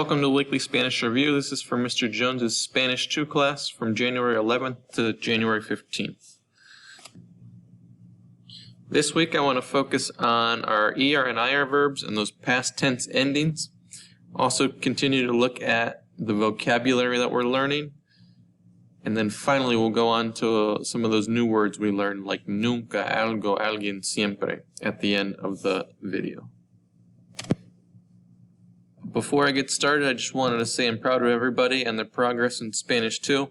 Welcome to the Weekly Spanish Review. This is for Mr. Jones's Spanish 2 class from January 11th to January 15th. This week I want to focus on our ER and IR verbs and those past tense endings. Also continue to look at the vocabulary that we're learning. And then finally we'll go on to some of those new words we learned like nunca, algo, alguien, siempre at the end of the video. Before I get started, I just wanted to say I'm proud of everybody and their progress in Spanish 2.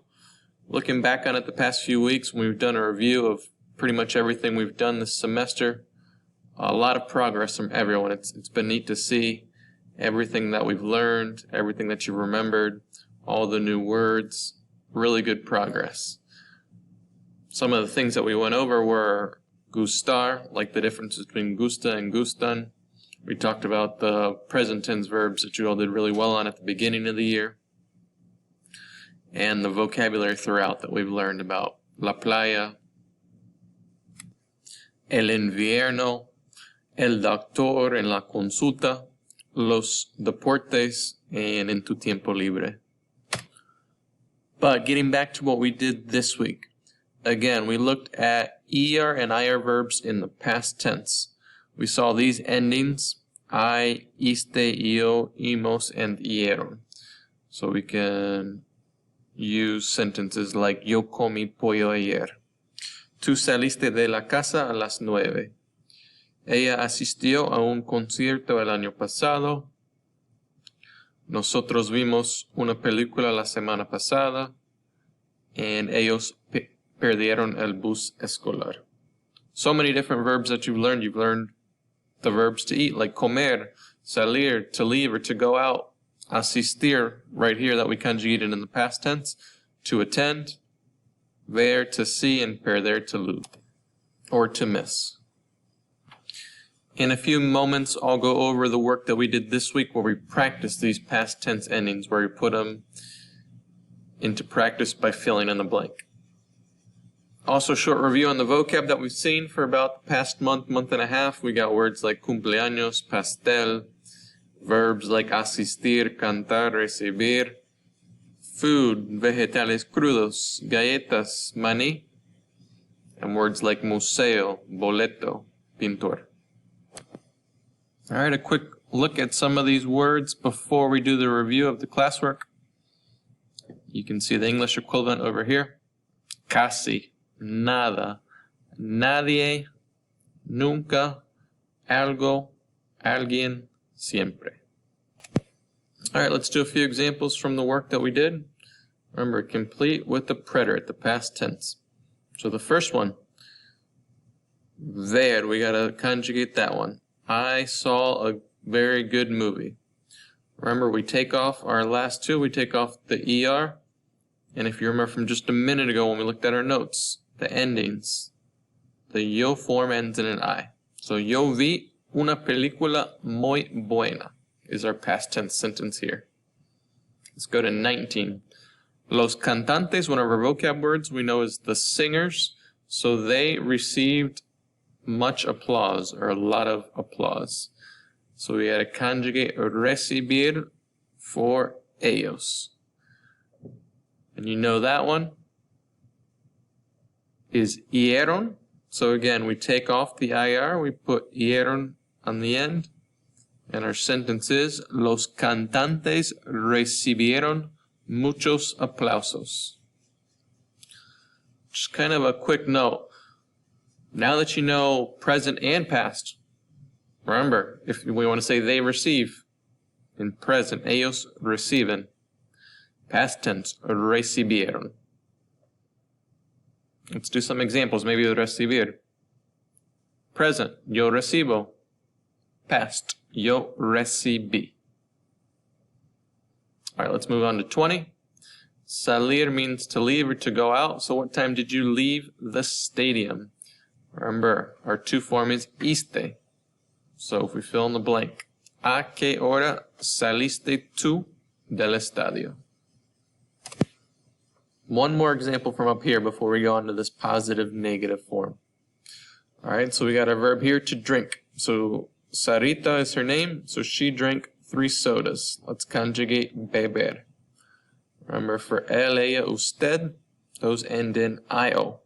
Looking back on it the past few weeks, we've done a review of pretty much everything we've done this semester. A lot of progress from everyone. It's been neat to see everything that we've learned, everything that you've remembered, all the new words. Really good progress. Some of the things that we went over were gustar, like the difference between gusta and gustan. We talked about the present tense verbs that you all did really well on at the beginning of the year. And the vocabulary throughout that we've learned about la playa, el invierno, el doctor en la consulta, los deportes, and en tu tiempo libre. But getting back to what we did this week. Again, we looked at ER and IR verbs in the past tense. We saw these endings, I, iste, yo, imos, and ieron. So we can use sentences like yo comí pollo ayer. Tú saliste de la casa a las 9. Ella asistió a un concierto el año pasado. Nosotros vimos una película la semana pasada. And ellos perdieron el bus escolar. So many different verbs that you've learned. You've learned the verbs to eat, like comer, salir, to leave or to go out. Asistir, right here that we conjugated in the past tense, to attend. Ver, to see, and perder, to lose, or to miss. In a few moments, I'll go over the work that we did this week where we practiced these past tense endings, where we put them into practice by filling in the blank. Also, short review on the vocab that we've seen for about the past month and a half. We got words like cumpleaños, pastel, verbs like asistir, cantar, recibir, food, vegetales crudos, galletas, maní, and words like museo, boleto, pintor. All right, a quick look at some of these words before we do the review of the classwork. You can see the English equivalent over here. Casi, nada, nadie, nunca, algo, alguien, siempre. All right, let's do a few examples from the work that we did. Remember, complete with the preterite, the past tense. So the first one, ver, we got to conjugate that one. I saw a very good movie. Remember, we take off our last two, we take off the ER. And if you remember from just a minute ago when we looked at our notes, the endings, the yo form ends in an I. So yo vi una película muy buena is our past tense sentence here. Let's go to 19. Los cantantes, one of our vocab words we know is the singers. So they received much applause, or a lot of applause. So we had to conjugate recibir for ellos. And you know that one is ieron. So again, we take off the IR, we put ieron on the end. And our sentence is, los cantantes recibieron muchos aplausos. Just kind of a quick note. Now that you know present and past, remember, if we want to say they receive, in present, ellos reciben. Past tense, recibieron. Let's do some examples, maybe with recibir. Present, yo recibo. Past, yo recibí. All right, let's move on to 20. Salir means to leave or to go out. So what time did you leave the stadium? Remember, our to form is iste. So if we fill in the blank, ¿a qué hora saliste tú del estadio? One more example from up here before we go on to this positive negative form. All right, so we got our verb here, to drink. So Sarita is her name, so she drank 3 sodas. Let's conjugate beber. Remember, for él, ella, usted, those end in IO.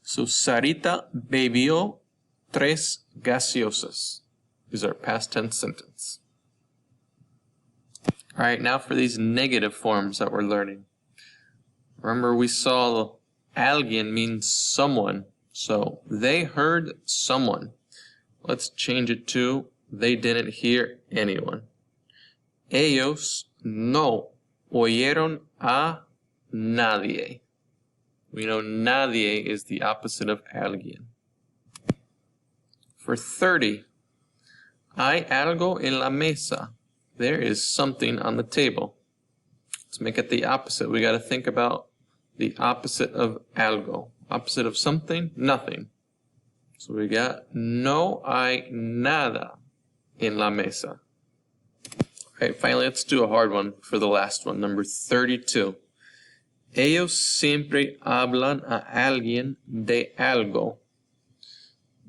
So Sarita bebió 3 gaseosas. These are past tense sentence. Alright, now for these negative forms that we're learning. Remember, we saw alguien means someone. So they heard someone. Let's change it to they didn't hear anyone. Ellos no oyeron a nadie. We know nadie is the opposite of alguien. For 30, hay algo en la mesa. There is something on the table. Let's make it the opposite. We got to think about the opposite of algo. Opposite of something, nothing. So we got no hay nada en la mesa. Okay, finally, let's do a hard one for the last one, number 32. Ellos siempre hablan a alguien de algo.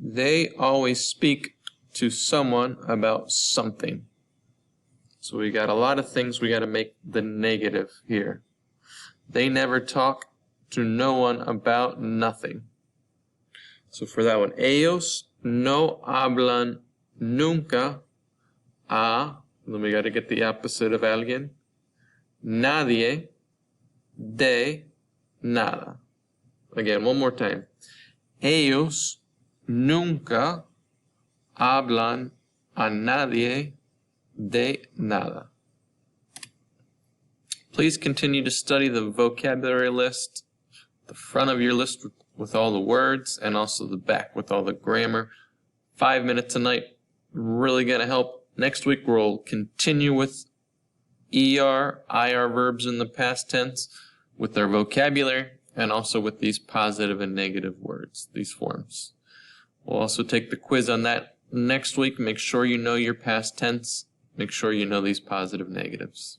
They always speak to someone about something. So we got a lot of things we got to make the negative here. They never talk to no one about nothing. So for that one, ellos no hablan nunca a, then we got to get the opposite of alguien, nadie de nada. Again, one more time. Ellos nunca hablan a nadie de nada. Please continue to study the vocabulary list, the front of your list with all the words, and also the back with all the grammar. 5 minutes a night, really going to help. Next week we'll continue with ER, IR verbs in the past tense with their vocabulary and also with these positive and negative words, these forms. We'll also take the quiz on that next week. Make sure you know your past tense. Make sure you know these positive negatives.